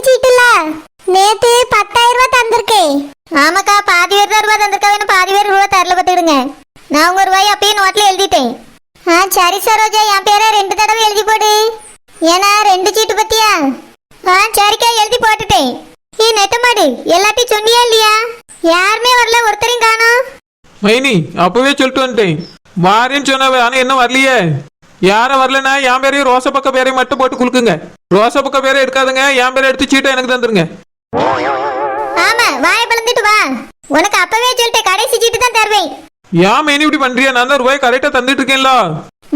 சீட்டுல நேத்து 10,000 ரூபாய் தந்திருக்கேன். ஆமாக்கா, பாதி பேர் தான் ரூபாய் தந்திருக்காங்க, பாதி பேர் ரூபாய் தரல பார்த்துக்கிடுங்க. நான் உங்க ரூபாய் அப்பயே நோட்ல எழுதிட்டேன். சரி சரோஜா, என் பேரை 2 தடவை எழுதி போடு. ஏன்னா 2 சீட்டு பத்தியா? சரிக்கா, எழுதி போட்டுட்டேன். நெட்டமாடு எல்லாத்தையும் சொன்னியா இல்லையா? யாருமே வரல, ஒருத்தரையும் காணோம். மைனி அப்பவே சொல்லிட்டு வந்துட்டேன், வாரேன்னு சொன்னவ, ஆனா என்ன வரலையே. யாரும் வரலன்னா என் பேரையும் ரோச பக்க பேரையும் மட்டும் போட்டு குலுக்குங்க. ரோச பக்க பேரை எடுக்காதுங்க, என் பேரை எடுத்து சீட்டை எனக்கு தந்துருங்க. ஆமா, வாயை பிளந்துட்டு வா. உனக்கு அப்பவே சொல்லிட்டேன், கடைசி சீட்டு தான் தருவேன். ஏன் மைனி இப்படி பண்றியா? நான் தான் ரூபாய் கரெக்டா தந்துட்டு இருக்கேன்ல.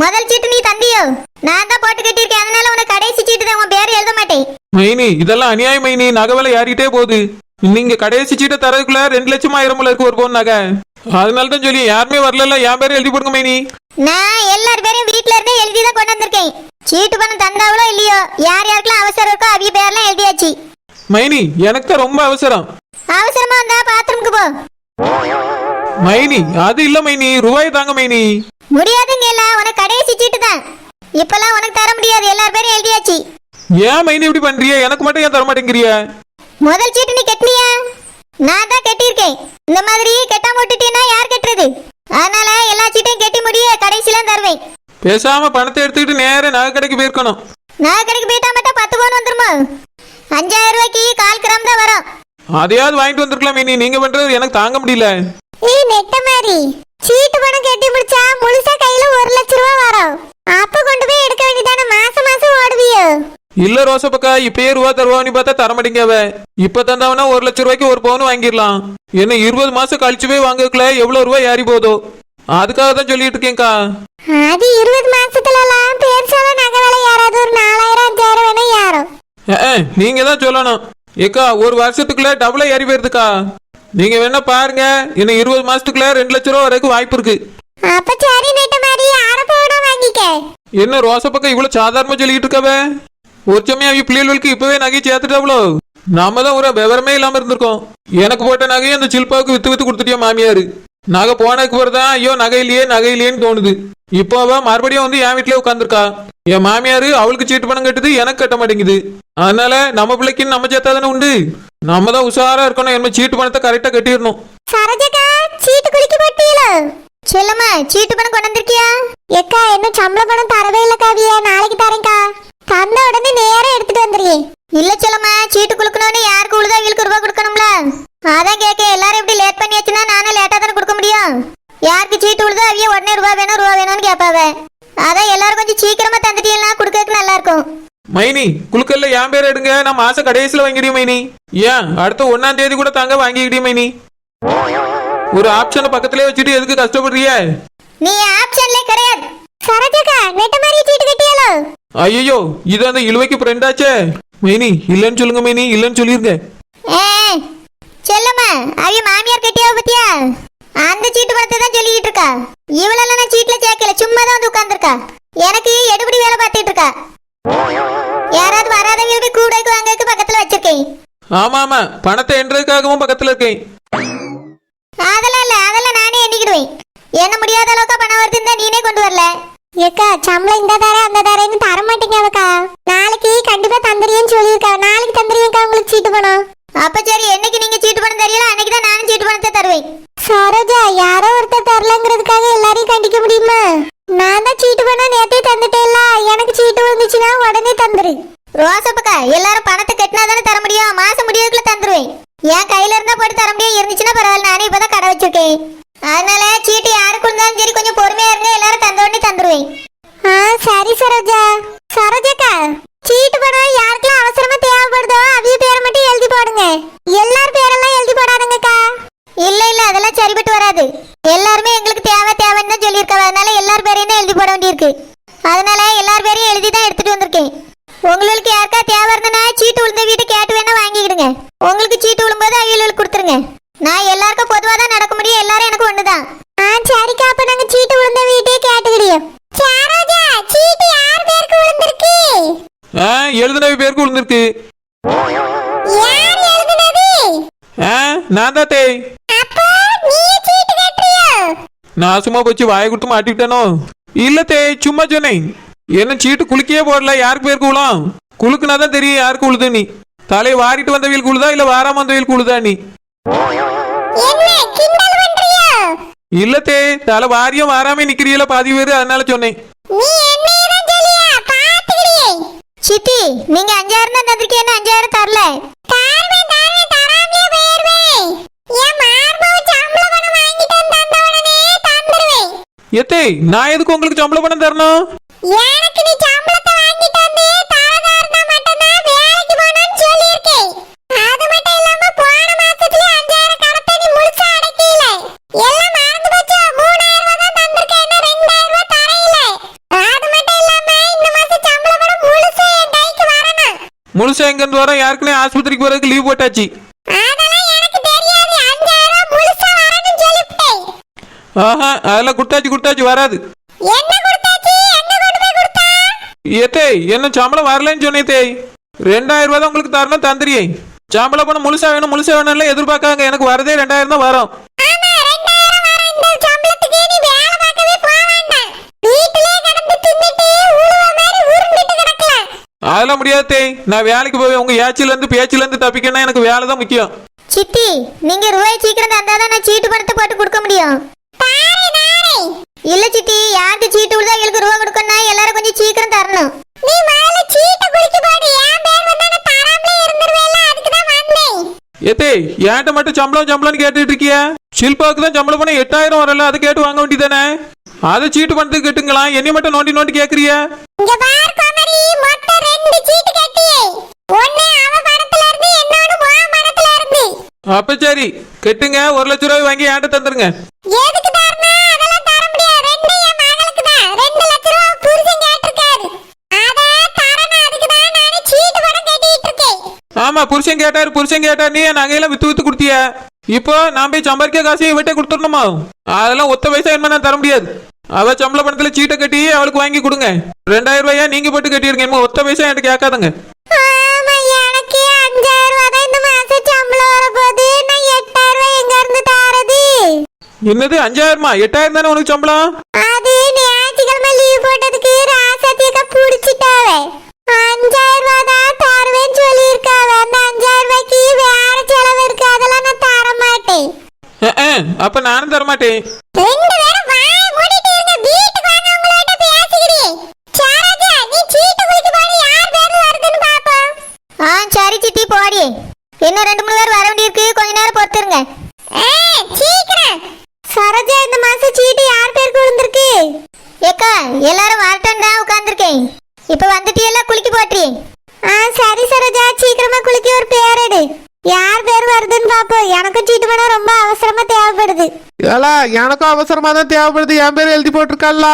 முதல் சீட்டு நீ தந்தியோ? நான் தான் போட்டு கட்டியிருக்கேன், அதனால உனக்கு கடைசி சீட்டு தான், உன் பேரை எழுத மாட்டேன். மைனி இதெல்லாம் அநியாயம் மைனி, நகை ஏறிட்டே போகுது. நீங்க கடைசி சீட்டை தரதுக்குள்ள 2 லட்சம் 1000 இருக்கு ஒரு பவுன் நகை. அதனால தான் சொல்லி யாருமே வரல, என் பேரை எழுதி போடுங்க மைனி. நான் எல்லார் பேரையும் வீட்டுல இருந்தே எழுதி தான் கொண்டு வந்திருக்கேன். சீட்டு பணம் தந்தாவளோ இல்லையோ, யார் யாருக்கெல்லாம் அவசரம் இருக்கோ அவிய பேர்லாம் எழுதியாச்சு. மைனி எனக்கு தான் ரொம்ப அவசரம். அவசரமா வந்தா பாத்ரூமுக்கு போ. மைனி அது இல்ல மைனி, ரூபாய் தாங்க மைனி. முடியாதுங்க, இல்ல உனக்கு கடைசி சீட்டு தான். இப்பெல்லாம் உனக்கு தர முடியாது, எல்லார் பேரும் எழுதியாச்சு. ஏன் மைனி இப்படி பண்றிய? எனக்கு மட்டும் ஏன் தர மாட்டேங்கிறிய? முதல் சீட்டு நீ கட்டினியா? நான் தான் கட்டியிருக்கேன். இந்த மாதிரி கெட்டாம விட்டுட்டீங்கன்னா யார் கட்டுறது? அதனால எல்லா சீட்டையும் கட்டி முடிய கடைசியில தருவேன். பேசாம பணத்தை எடுத்துக்கிட்டு நேர நகை கடைக்கு போயிருக்கணும். நகை கடைக்கு போயிட்டா மட்டும் 10 பவுன் வந்துருமா? 5000 ரூபாய்க்கு 1/4 கிராம் தான் வரும். அதையாவது வாங்கிட்டு வந்திருக்கலாம் மைனி, நீங்க பண்றது எனக்கு தாங்க முடியல. நெட்ட மாதிரி சீட்டு பணம் கட்டி முடிச்சா முழுசா கையில 1 லட்சம் ரூபாய் வரும். அப்ப கொண்டு போய் எடுக்க வேண்டியதானே, மாசம் மாசம் ஓடுவியோ? இல்ல ரோசப்பக்கா, இப்பயே ரூபா தருவான்னு பார்த்தா தர மாட்டேங்கவ. இப்ப தந்தாவனா 1 லட்சம் ரூபாய்க்கு ஒரு பவுன் வாங்கிடலாம். என்ன 20 மாசம் கழிச்சு போய் வாங்கக்குள்ள எவ்வளவு ரூபாய் ஏறி போதோ, அதுக்காக தான் சொல்லிட்டு இருக்கேன்க்கா. அது 20 மாசத்துல எல்லாம் பெருசால நகை விலை யாராவது ஒரு 4000 5000 வேணா யாரும். நீங்க தான் சொல்லணும். ஏக்கா ஒரு வருஷத்துக்குள்ள டபுளா ஏறி போயிருதுக்கா. நீங்க வேணா பாருங்க, இன்னும் 20 மாசத்துக்குள்ள 2 லட்சம் ரூபாய் வரைக்கும் வாய்ப்பு இருக்கு. அப்ப சரி நெட்ட மாதிரி அரை பவுன் வாங்கிக்க. என்ன ரோசப்பக்கா இவ்வளவு சாதாரணமா சொல்லிட்டு இருக்கவ? ஒரு சமயம் அவங்க பிள்ளைகளுக்கு இப்பவே நகை சேர்த்துட்டாவளோ? நாம தான் ஒரு விவரமே இல்லாம இருந்திருக்கோம். எனக்கு போட்ட நகையை அந்த சில்பாவுக்கு வித்து வித்து கொடுத்துட்டியா மாமியாரு. நகை போனதுக்கு பிறகுதான் ஐயோ நகை இல்லையேன்னு தோணுது. இப்போ அவ மறுபடியும் வந்து என் வீட்லயே உட்காந்துருக்கா. என் மாமியாரு அவளுக்கு சீட்டு பணம் கட்டுது, எனக்கு கட்ட மாட்டேங்குது. அதனால நம்ம பிள்ளைக்குன்னு நம்ம சேர்த்தாதானே உண்டு. நம்ம தான் உஷாரா இருக்கணும், என்ன சீட்டு பணத்தை கரெக்டா கட்டிடணும். சரோஜக்கா, சீட்டு குலுக்கி போட்டீங்களோ? செல்லம்மா, சீட்டு பணம் கொண்டு வந்திருக்கியா? எக்கா, இன்னும் சம்பள பணம் தரவே இல்ல காவியா, நாளைக்கு தரேன்க்கா. தந்த உடனே நேரம் எடுத்துட்டு வந்துருக்கேன். இல்ல செல்லம்மா, சீட்டு குலுக்கணும்னு யாருக்கு உழுதா அவங்களுக்கு ரூபாய் கொடுக்கணும்ல. அதான் கேட்க, எல்லாரும் இப்படி லேட் பண்ணியாச்சுன்னா நானும் லேட்டா தானே கொடுக்க முடியும். யாருக்கு சீட்டு உழுதோ அவிய உடனே ரூபாய் வேணும்னு கேட்பாவ. அதான் எல்லாரும் கொஞ்சம் சீக்கிரமா தந்துட்டீங்கன்னா கொடுக்கறதுக்கு நல்லா இருக்கும். மைனி குலுக்கல்ல என் பேர் எடுங்க, நான் மாசம் கடைசியில வாங்கிடியும் மைனி. ஏன் அடுத்த 1ஆம் தேதி கூட தாங்க வாங்கிக்கிட்டே மைனி. ஒரு ஆப்ஷன் பக்கத்திலே வச்சுட்டு எதுக்கு கஷ்டப்படுறிய? நீ ஆப்ஷன்ல கிடையாது. சரோஜக்கா, நெட்ட மாதிரி சீட்டு கட்டியாலோ? ஐயோ, இது அந்த இழுவைக்கு ஃப்ரெண்டாச்சே. மைனி இல்லன்னு சொல்லுங்க மைனி, இல்லன்னு சொல்லிருங்க. செல்லம்மா, அவிய மாமியார் கட்டியாவ பத்தியா? அந்த சீட்டு பணத்தை தான் சொல்லிட்டு இருக்கா. இவளெல்லாம் நான் சீட்ல சேர்க்கல, சும்மா தான் வந்து உட்கார்ந்துருக்கா. எனக்கு எடுபடி வேலை பார்த்துட்டு இருக்கா. யாராவது வராதவங்களுக்கு கூடைக்கு வாங்கக்கு பக்கத்துல வச்சிருக்கேன். ஆமா ஆமா, பணத்தை எண்றதுக்காகவும் பக்கத்துல இருக்கேன். அதெல்லாம் இல்ல, அதெல்லாம் நானே எண்ணிக்கிடுவேன். என்ன முடியாத அளவுக்கு பணம் வருதுன்னா நீனே கொண்டு வரல. ஏக்கா, சம்பளம் இந்த தர அந்த தரேன்னு தர மாட்டேங்கக்கா. நாளைக்கு கண்டிப்பா தந்துறியேன்னு சொல்லியிருக்கா. நாளைக்கு தந்துறியேக்கா உங்களுக்கு சீட்டு பணம். அப்ப சரி, என்னைக்கு நீங்க சீட்டு பணம் தரீங்களோ அன்னைக்கு தான் நானும் சீட்டு பணத்தை தருவேன். சரோஜா, யாரோ ஒருத்தர் தரலங்கிறதுக்காக எல்லாரையும் கண்டிக்க முடியுமா? நான் தான் சீட்டு பணம் நேத்தே தந்துட்டேன்ல, எனக்கு சீட்டு வந்துச்சுன்னா உடனே தந்துரு. ரோசப்பக்கா, எல்லாரும் பணத்தை கட்டினா தானே தர முடியும். மாசம் முடிவுக்குள்ள தந்துருவேன். என் கையில இருந்தா போட்டு தர முடியும், இருந்துச்சுன்னா பரவாயில்ல, நானே இப்பதான் கடை வச்சிருக்கேன். அதனால சீட்டு யாருக்கு இருந்தாலும் சரி கொஞ்சம் பொறுமையா இருங்க, எல்லாரும் தந்த உடனே தந்துருவேன். சரி சரோஜா. சரோஜாக்கா, சீட்டு பணம் யாருக்கெல்லாம் அவசரமா தேவைப்படுதோ அவிய பேரை மட்டும் எழுதி போடுங்க. எல்லார் பேரெல்லாம் எழுதி போடாதுங்கக்கா. இல்ல இல்ல, அதெல்லாம் சரிபட்டு வராது. எல்லாருமே எங்களுக்கு தேவைன்னு தான் சொல்லியிருக்காங்க. அதனால எல்லார் பேரையும் தான் எழுதி போட வேண்டியிருக்கு. அதனால எல்லார் பேரையும் எழுதி தான் எடுத்துட்டு வந்திருக்கேன். உங்களுக்கு யாருக்கா தேவை இருந்தனா சீட்டு விழுந்த வீட்டு கேட்டு வேணா வாங்கிக்கிடுங்க. உங்களுக்கு சீட்டு விழும்போது அவியலுக்கு கொடுத்துருங்க. நான் எல்லாருக்கும் பொதுவா தான் நடக்க முடியும், எல்லாரும் எனக்கு ஒண்ணுதான். சரிக்கா, அப்ப நாங்க சீட்டு விழுந்த வீட்டே கேட்டுக்கிடியோம். சரோஜா, சீட்டு யார் பேருக்கு விழுந்திருக்கு? எழுதுனவி பேருக்கு விழுந்திருக்கு. யார் எழுதுனது? நான் தான் தேய். அப்ப நீ சீட்டு கட்டறியா? நான் சும்மா போச்சு வாயை கொடுத்து மாட்டிக்கிட்டேனோ? இல்ல தேய், சும்மா சொன்னேன். என்ன சீட்டு குலுக்கியே போடல, யாருக்கு பேருக்கு விழும்? குலுக்குனாதான் தெரியும் யாருக்கு விழுது. நீ தலையை வாரிட்டு வந்தவியல் கூழுதா இல்ல வாராம வந்தவியல் கூழுதா நீ? என்ன கிண்டல் பண்றியா? இல்லத்தே, தலை வாரியும் வாராமே நிக்கிறீல பாதி பேரு, அதனால சொன்னேன். நீ என்னையதான் சொல்லியா? பாத்துக்கிறியே. சித்தி, நீங்க 5000 தான் தந்திருக்கீங்க, 5000 தரல. தராமையே போயிருவேன். என் மார்பு சம்பள பணம் வாங்கிட்டு தந்த உடனே தந்துருவேன். எத்தே, நான் எதுக்கு உங்களுக்கு சம்பள பணம் தரணும்? எனக்கு நீ சம்பளத்தை வாங்கிட்டு வந்து தரதாருந்தா மட்டும்தான் வேலைக்கு போகணும்னு சொல்லியிருக்கேன். அது மட்டும் இல்லாம போன மாசத்துல 5000 கடத்தை நீ முழுசா அடைக்கல. எல்லாம் மறந்து போச்சு. 3000 தான் தந்திருக்கேன், 2000 தரையில. அது மட்டும் இல்லாம இந்த மாசம் சம்பள பணம் முழுசா என் கைக்கு வரணும். முழுசா எங்க இருந்து வரோம்? யாருக்குனே ஆஸ்பத்திரிக்கு போறதுக்கு லீவ் போட்டாச்சு. அதெல்லாம் எனக்கு தெரியாது. 5000 முழுசா வரணும்னு சொல்லிட்டேன். ஆஹா, அதெல்லாம் குட்டாச்சு வராது. என்ன கொடுத்தாச்சு? எங்க கொண்டு போய் கொடுத்தா? ஏத்தே, என்ன சம்பளம் வரலன்னு சொன்னேத்தே. 2000 தான் உங்களுக்கு தரணும், தந்துரியே. சம்பள பணம் முழுசா வேணும்ல எதிர்பார்க்காங்க. எனக்கு வரதே 2000 தான் வரும். ஆமா, 2000 வர இந்த சம்பளத்துக்கு நீ வேலை பார்க்கவே போக வேண்டாம். வீட்டிலே கிடந்து தின்னுட்டு உழுவ மாதிரி உருண்டுட்டு கிடக்கலாம். அதெல்லாம் முடியாதே, நான் வேலைக்கு போவேன். உங்க பேச்சுல இருந்து தப்பிக்கணும். எனக்கு வேலை தான் முக்கியம். சித்தி, நீங்க ரூபாய் சீக்கிரம் தந்தாதான் நான் சீட்டு பணத்தை போட்டு கொடுக்க முடியும். இல்ல சித்தி, யாருக்கு சீட்டு விழுதா எங்களுக்கு ரூபா கொடுக்கணும். எல்லாரும் கொஞ்சம் சீக்கிரம் தரணும். நீ மேல சீட்டை குளிக்க போடு. என் பேர் வந்தா நான் தராமலே இருந்துருவேல, அதுக்கு தான் வந்தேன். ஏத்தே, ஏன்ட்ட மட்டும் சம்பளம்னு கேட்டுட்டு இருக்கியா? ஷில்பாவுக்கு தான் சம்பளம் பணம் 8000 வரல, அதை கேட்டு வாங்க வேண்டியதானே? அதை சீட்டு பணத்துக்கு கேட்டுங்களா? என்னைய மட்டும் நோண்டி கேக்குறியா? இங்க பார் கோமரி, மொத்தம் 2 சீட்டு கட்டியே. ஒண்ணு அவ பணத்துல இருந்து, இன்னொன்னு உன் பணத்துல இருந்து. அப்ப சரி, கெட்டுங்க. 1 லட்சம் ரூபாய் வாங்கி ஏன்ட்ட தந்துருங்க. எதுக்கு தரணும்? அதெல்லாம் தர முடியாது. 2 என் மகளுக்கு தான். 2 லட்சம் ரூபாய் புருஷன் கேட்டிருக்காரு. அத தரணும். அதுக்கு தான் நானே சீட்டு பணம் கட்டிட்டு இருக்கேன். ஆமா, புருஷன் கேட்டார். நீ என் நகையெல்லாம் வித்து கொடுத்திய. இப்போ நான் போய் சம்பாதிக்க காசையும் விட்டே கொடுத்துடணுமா? அதெல்லாம் ஒத்த பைசா என்ன நான் தர முடியாது. அவ சம்பள பணத்துல சீட்டை கட்டி அவளுக்கு வாங்கி கொடுங்க. 2000 ரூபாயா நீங்க போட்டு கட்டிருங்க. ஒத்த பைசா என்கிட்ட கேட்காதுங்க. ஆமா, எனக்கு 5000 தான் இந்த மாசம் சம்பளம் வரப்போகுது. நான் 8000 எங்க இருந்து தரது? என்னது 5000மா? 8000 தானே உனக்கு சம்பளம்? அது ஞாயிற்றுக்கிழமை லீவ் போட்டதுக்கு ராசாத்தியக்கா புடிச்சிட்டாவே. 5000 தான் தருவேன்னு சொல்லியிருக்காவ. அந்த 5000 ரூபாய்க்கு வேற செலவு இருக்கு, அதெல்லாம் நான் தர மாட்டேன். அப்ப நானும் தரமாட்டேன். 2 பேரும் வாயை மூடிட்டு இருங்க. வீட்டுக்கு வாங்க, உங்களோட பேசிக்கிறேன். சரோஜா, நீ சீட்டு குளிக்க போடு. யார் பேர் வருதுன்னு பாப்போம். சரி சித்தி, போடி. இன்னும் 2-3 பேர் வர வேண்டியிருக்கு, கொஞ்ச நேரம் பொறுத்துருங்க. சீக்கிரம். சரோஜா, இந்த மாசம் சீட்டு யார் பேருக்கு விழுந்திருக்கு? ஏக்கா, எல்லாரும் வரட்டும் தான் உட்கார்ந்துருக்கேன். இப்ப வந்துட்டியல்ல, குளிக்க போட்டி. சரி சரோஜா, சீக்கிரமா குளிக்க ஒரு பேர் எடு. யார் பேர் வருதுன்னு பாப்போம். எனக்கும் சீட்டு பணம் ரொம்ப அவசரமா தேவைப்படுது. ஏலா, எனக்கும் அவசரமா தான் தேவைப்படுது. என் பேர் எழுதி போட்டிருக்கல்ல.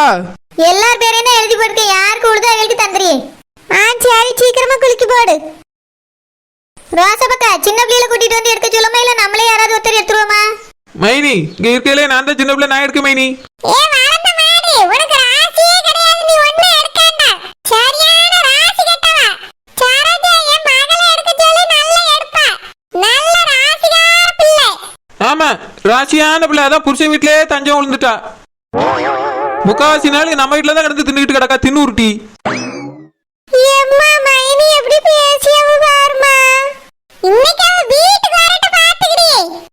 எல்லார் பேரையும் தான் எழுதி போட்டுக்க. யாருக்கு விழுதோ அவங்களுக்கு தந்துறியே. சரி, சீக்கிரமா குளிக்க போடு. ரோசபக்கா, சின்ன பிள்ளைல கூட்டிட்டு வந்து எடுக்க சொல்லுமா, இல்ல நம்மளே யாராவது ஒருத்தர் எடுத்துருவோமா? மைனி, இங்க இருக்கையிலே நான் தான் சின்ன பிள்ளை, நான் எடுக்க மைனி. வளர்ந்த மாடு, உனக்கு ராசியே கிடையாது. நீ ஒண்ணு எடுக்கണ്ട. சரியான ராசி கெட்டவா. சரோஜா, என் மகளை எடுக்க சொல்லி நல்லா எடுப்பா. நல்ல ராசிகார பிள்ளை. ஆமா, ராசியான பிள்ளை. அதான் புருஷன் வீட்டிலே தஞ்சம் விழுந்துட்டா. முக்காவாசி நாள் நம்ம வீட்டுல தான் கிடந்து தின்னுக்கிட்டு கிடக்கா, தின்னு உருட்டி. எம்மா, மைனி எப்படி பேசியவ பாருமா. இன்னைக்கு அவ வீட்டுக்கு வரட்ட பாத்துக்கிடி.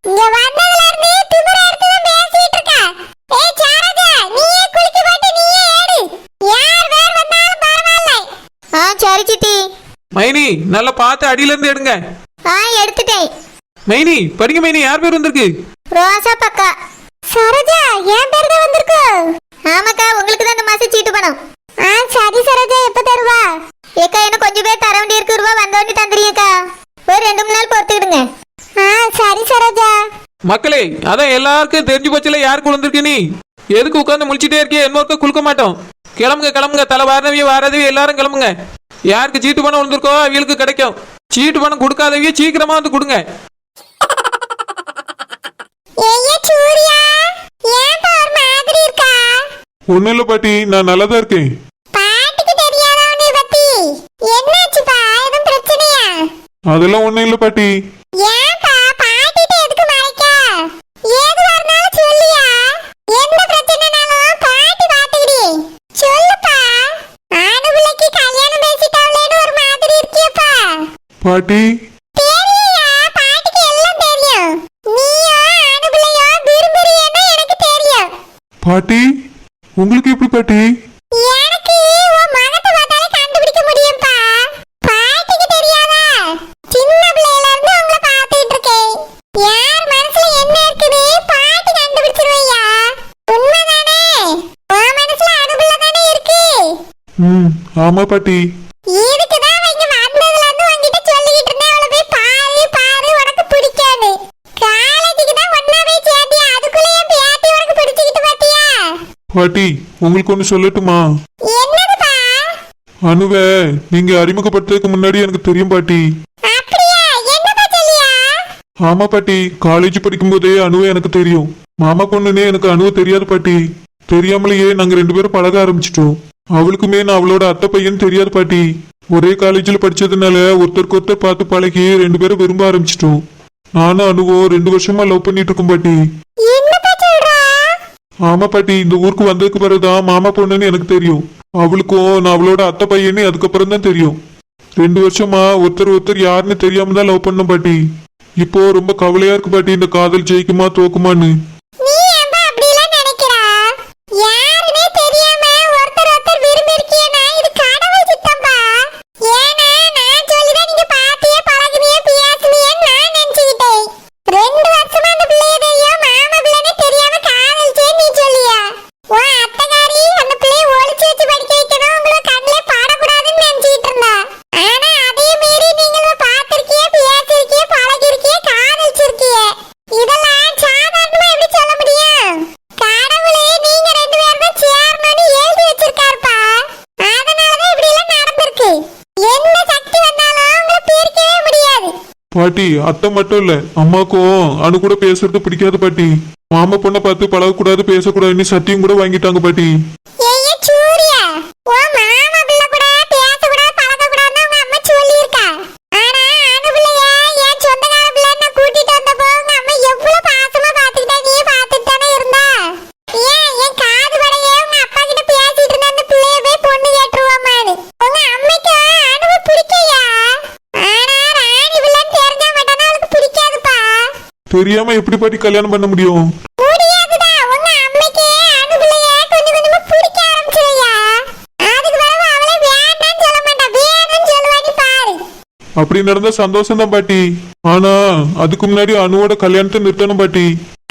இங்க வந்ததுல இருந்து திமிர எடுத்து தான் பேசிட்டு இருக்கா. சரோஜா, நீயே குளிக்க போட்டு நீயே ஏடு. யார் பேர் வந்தாலும் பரவாயில்லை. சரி சித்தி. மைனி, நல்லா பார்த்து அடியில இருந்து எடுங்க. எடுத்துட்டேன். மைனி, படிங்க மைனி. யார் பேர் வந்திருக்கு? ரோசா பக்கா. சரோஜா, என் பேர் தான் வந்திருக்கு. ஆமாக்கா, உங்களுக்கு தான் இந்த மாசம் சீட்டு பணம். சரி சரோஜா, எப்ப தருவா? ஏக்கா, எனக்கு கொஞ்சம் பேர் தர வேண்டியிருக்கு. ரூபா வந்தோடனே தந்துறியக்கா. ஒரு 2-3 நாள் பொறுத்துக்கிடுங்க. சரி சரோஜா. மக்களே, அதான் எல்லாருக்கும் தெரிஞ்சு போச்சுல யாருக்கு விழுந்திருக்கு. நீ எதுக்கு உட்காந்து முழிச்சிட்டே இருக்கிய? இன்னொருக்க குளுக்க மாட்டோம். கிளம்புங்க. தலை வாரதவி எல்லாரும் கிளம்புங்க. யாருக்கு சீட்டு பணம் விழுந்திருக்கோ அவங்களுக்கு கிடைக்கும். சீட்டு பணம் கொடுக்காதவிய சீக்கிரமா வந்து கொடுங்க. ஒன்னும் இல்ல பாட்டி, நான் நல்லாதான் இருக்கேன். அதெல்லாம் ஒண்ணும் இல்ல பாட்டி. பாட்டி, பாட்டி உங்களுக்கு எப்படி பாட்டி? எனக்கு உன் மகத்தை பார்த்தாலே கண்டுபிடிக்க முடியும்பா. பாட்டிக்கு தெரியாதா? சின்ன பிள்ளையில இருந்து உங்களை பார்த்துட்டு இருக்கேன். யார் மனசுல என்ன இருக்குது பாட்டி கண்டுபிடிச்சிருவையா? உண்மைதானே? உன் மனசுல அனுபவ தானே இருக்கு. ஆமா பாட்டி. இதுக்குதான் இங்க வந்ததுல இருந்து உன்கிட்ட சொல்லிக்கிட்டு இருந்தேன், அவளை போய் பாரு பாரு உனக்கு பிடிக்காது. காலேஜுக்கு தான் ஒன்னா போய் சேர்த்தியா, அதுக்குள்ள என் பேத்தி உனக்கு பிடிச்சிக்கிட்டு பாத்தியா? பாட்டி உங்களுக்கு ஒண்ணு சொல்லட்டுமா? என்னதுப்பா? அனுவை நீங்க அறிமுகப்படுத்துறதுக்கு முன்னாடி எனக்கு தெரியும் பாட்டி. அப்படியா? என்னப்பா சொல்லியா? ஆமா பாட்டி, காலேஜ் படிக்கும் போதே அனுவை எனக்கு தெரியும். மாமா பொண்ணுனே எனக்கு அனுவை தெரியாது பாட்டி. தெரியாமலேயே நாங்க 2 பேரும் பழக ஆரம்பிச்சிட்டோம். அவளுக்குமே நான் அவளோட அத்தை பையன் தெரியாது பாட்டி. ஒரே காலேஜில் படிச்சதுனால ஒருத்தருக்கு ஒருத்தர் பார்த்து பழகி 2 பேரும் விரும்ப ஆரம்பிச்சிட்டோம். நானும் அனுவோ 2 வருஷமா லவ் பண்ணிட்டு இருக்கோம் பாட்டி. என்னப்பா சொல்றா? ஆமா பாட்டி, இந்த ஊருக்கு வந்ததுக்கு பிறகுதான் மாமா பொண்ணுன்னு எனக்கு தெரியும். அவளுக்கும் நான் அவளோட அத்தை பையன்னு அதுக்கப்புறம் தான் தெரியும். 2 வருஷமா ஒருத்தர் ஒருத்தர் யாருன்னு தெரியாம தான் லவ் பண்ணோம் பாட்டி. இப்போ ரொம்ப கவலையா இருக்கு பாட்டி, இந்த காதல் ஜெயிக்குமா தோக்குமான்னு. நீ ஏன்பா அப்படி எல்லாம் நினைக்கிறா? யாருனே தெரியாம ஒருத்தர் ஒருத்தர் விரும்பி இருக்கீனா, இது கடவுள் சித்தம்பா. ஏன்னா நான் சொல்லிதான் நீங்க பாத்தியே பழகுனியே பேசுனியேன்னு நான் நினைச்சுக்கிட்டேன். 2 வருஷமா அந்த பிள்ளைய தெரியும், மாமா பிள்ளைன்னு தெரியாம காதலிச்சேன்னு நீ சொல்லியா? உன் அத்தைக்காரி அந்த பிள்ளைய ஒளிச்சு வச்சு படிக்க வைக்கணும், உங்களை கண்ணிலே பாடக்கூடாதுன்னு நினைச்சிட்டு இருந்தா. ஆனா அதே மீறி நீங்களும் பார்த்திருக்கிய, பேசிருக்கிய, பழகிருக்கிய, காதலிச்சிருக்கிய. இதெல்லாம் சாதாரணமா எப்படி சொல்ல முடியும்? கடவுளே நீங்க 2 பேரும் தான் சேரணும்னு எழுதி வச்சிருக்காருப்பா. அதனாலதான் இப்படி எல்லாம் நடந்திருக்கு. என்ன சக்தி வந்தாலும் உங்களை பிரிக்கவே முடியாது. பாட்டி அத்தை மட்டும் இல்ல, அம்மாக்கும் அனு கூட பேசுறது பிடிக்காது பாட்டி. மாமா பொண்ணை பார்த்து பழகக்கூடாது பேசக்கூடாதுன்னு சத்தியம் கூட வாங்கிட்டாங்க பாட்டி. ஏய்யா சூர்யா, உன் மாமா பிள்ளை கூட பேசக்கூடாது பழகக்கூடாதுன்னு உங்க அம்மா சொல்லியிருக்கா. ஆனா அனு பிள்ளைய என் சொந்தக்கார பிள்ளைன்னு நான் கூட்டிட்டு வந்தப்போ உங்க அம்மா எவ்வளவு பாசமா பார்த்துக்கிட்டா, நீ பார்த்துட்டு தானே இருந்தா. ஏன் என் காது படையே உங்க அப்பா கிட்ட பேசிட்டு இருந்த அந்த பிள்ளைய போய் பொண்ணு கேட்டுருவோமான்னு. உங்க அம்மைக்கு அனுவை பிடிக்கையா? ஆனா ராணி பிள்ளைன்னு தெரிஞ்சா மட்டும்தான் அவளுக்கு பிடிக்காதுப்பா. தெரியாம எப்படி பாட்டி கல்யாணம் பண்ண முடியும்? முடியாதுடா. உங்க அம்மைக்கு அனு பிள்ளைய கொஞ்சம் கொஞ்சமா பிடிக்க ஆரம்பிச்சிருயா. அதுக்கு பிறகு அவளே வேண்டாம்னு சொல்ல மாட்டா, வேணும்னு சொல்லுவான்னு பாரு. அப்படி நடந்தா சந்தோஷம் தான் பாட்டி. ஆனா அதுக்கு முன்னாடி அனுவோட கல்யாணத்தை நிறுத்தணும் பாட்டி.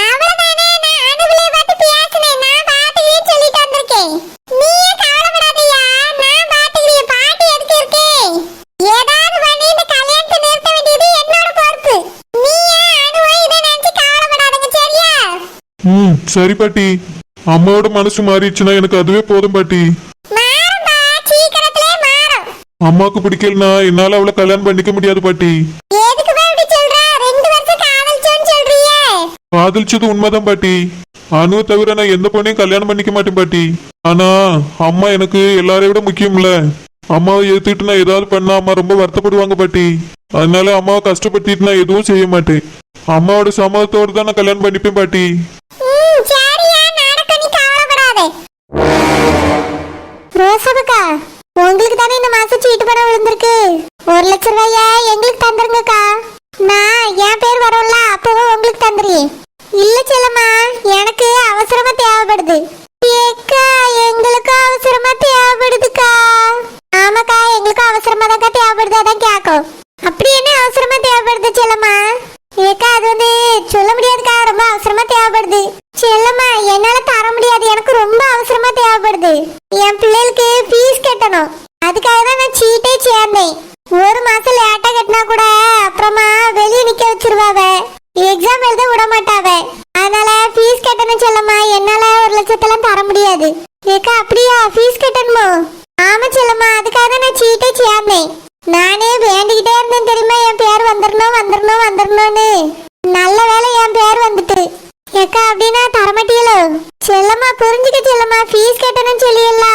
அவ்வளவுதானே, நான் அனு பிள்ளைய பார்த்து பேசினேன், நான் பாத்துக்கிறேன்னு சொல்லிட்டு வந்திருக்கேன். நீயே கவலைப்படாதயா, நான் பாத்துக்கிறேன். பாட்டி எதுக்கு இருக்கு? ஏதாவது பண்ணி இந்த கல்யாணத்தை நிறுத்த வேண்டியது என்னோட பொறுப்பு. நீயே அனுவை இதை நினைச்சு கவலைப்படாதீங்க, சரியா? சரி பாட்டி. அம்மாவோட மனசு மாறிடுச்சுன்னா எனக்கு அதுவே போதும் பாட்டி. மாறும்பா, சீக்கிரத்திலே மாறும். அம்மாவுக்கு பிடிக்கலனா என்னால அவளை கல்யாணம் பண்ணிக்க முடியாது பாட்டி. எதுக்குப்பா இப்படி சொல்ற? 2 வருஷம் காதலிச்சோன்னு சொல்றியே. காதலிச்சது உண்மைதான் பாட்டி. அனுவை தவிர நான் எந்த பொண்ணையும் கல்யாணம் பண்ணிக்க மாட்டேன் பாட்டி. ஆனா அம்மா எனக்கு எல்லாரையும் விட முக்கியம்ல. அம்மாவை எதிர்த்துட்டு நான் ஏதாவது பண்ணா அம்மா ரொம்ப வருத்தப்படுவாங்க பாட்டி. அதனால அம்மாவை கஷ்டப்படுத்திட்டு நான் எதுவும் செய்ய மாட்டேன். அம்மாவோட சம்மதத்தோடு தான் நான் கல்யாணம் பண்ணிப்பேன் பாட்டி. சரியா, நடக்கும், நீ கவலைப்படாதே. ரோசபக்கா, உங்களுக்கு தானே இந்த மாசம் சீட்டு பணம் விழுந்திருக்கு. 1 லட்சம் ரூபாயா எங்களுக்கு தந்துருங்கக்கா. நான் என் பேர் வரும்ல, அப்பவும் உங்களுக்கு தந்துறேன். இல்ல செல்லம்மா, எனக்கு அவசரமா தேவைப்படுது. ஏக்கா, எங்களுக்கு அவசரமா தேவைப்படுதுக்கா. ஆமாக்கா, எங்களுக்கு அவசரமா தான்க்கா தேவைப்படுது, அதான் கேட்கும். அப்படி என்ன அவசரமா தேவைப்படுது செல்லம்மா? ஏக்கா, அது வந்து சொல்ல முடியாதுக்கா, ரொம்ப அவசரமா தேவைப்படுது. செல்லம்மா, என்னால தர முடியாது, எனக்கு ரொம்ப அவசரமா தேவைப்படுது. என் பிள்ளைகளுக்கு ஃபீஸ் கட்டணும், அதுக்காக தான் நான் சீட்டே சேர்ந்தேன். 1 மாசம் லேட்டா கட்டினா கூட அப்புறமா வெளியே நிக்க வச்சிருவாவ, எக்ஸாம் எழுத விட மாட்டாவ. அதனால ஃபீஸ் கட்டணும் செல்லம்மா, என்னால 1 லட்சத்தெல்லாம் தர முடியாது. ஏக்கா, அப்படியா? ஃபீஸ் கட்டணுமோ? ஆமா செல்லம்மா, அதுக்காக தான் நான் சீட்டே சேர்ந்தேன். நானே வேண்டிக்கிட்டே இருந்தேன் தெரியுமா, என் பேர் வந்துடணும் வந்துடணும் வந்துடணும்னு. நல்ல வேலை என் பேர் வந்துட்டு. ஏக்கா, அப்படின்னா தரமாட்டீங்களோ? செல்லம்மா, புரிஞ்சுக்க செல்லம்மா, ஃபீஸ் கட்டணும்னு சொல்லியல்ல.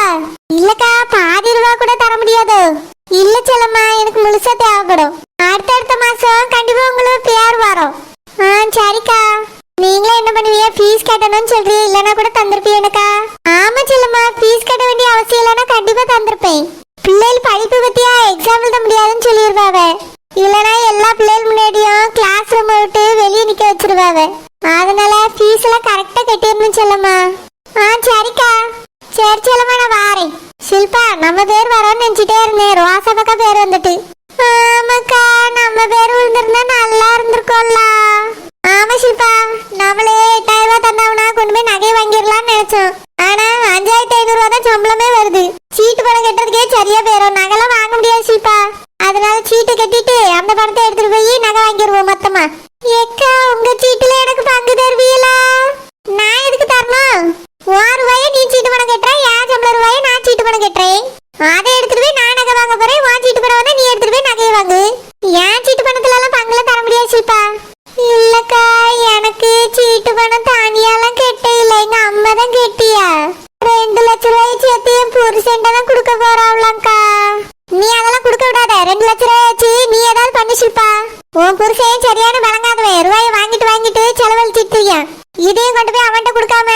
இல்லக்கா, பாதி ரூபா கூட தர முடியாது. இல்ல செல்லம்மா, எனக்கு முழுசா தேவைப்படும். அடுத்த மாசம் கண்டிப்பா உங்களுக்கு பேர் வரும். சரிக்கா. நீங்களே என்ன பண்ணுவீங்க? ஃபீஸ் கட்டணும்னு சொல்றீங்க, இல்லைன்னா கூட தந்திருப்பீங்கக்கா. ஆமா செல்லம்மா, ஃபீஸ் கட்ட வேண்டிய அவசியம் இல்லைன்னா கண்டிப்பா தந்திருப்பேன். பிள்ளைகள் படிப்பு பத்தியா எக்ஸாம் எழுத முடியாதுன்னு சொல்லிடுவாவ, இல்லைன்னா எல்லா பிள்ளைகள் முன்னாடியும் கிளாஸ் ரூம் விட்டு வெளியே நிக்க வச்சிருவாவ. அதனால ஃபீஸ் எல்லாம் கரெக்டா கட்டிடணும் செல்லம்மா. கொடுக்க போறாங்கக்கா. நீ அதெல்லாம் கொடுக்க விடாத. 2 லட்சம் ரூபாய் ஆச்சு. நீ ஏதாவது பண்ணி ஷில்பா. உன் புருஷன் சரியான விளங்காதவன். ரூபாயை வாங்கிட்டு செலவழிச்சிட்டு இருக்கான். இதையும் கொண்டு போய் அவன்கிட்ட கொடுக்காம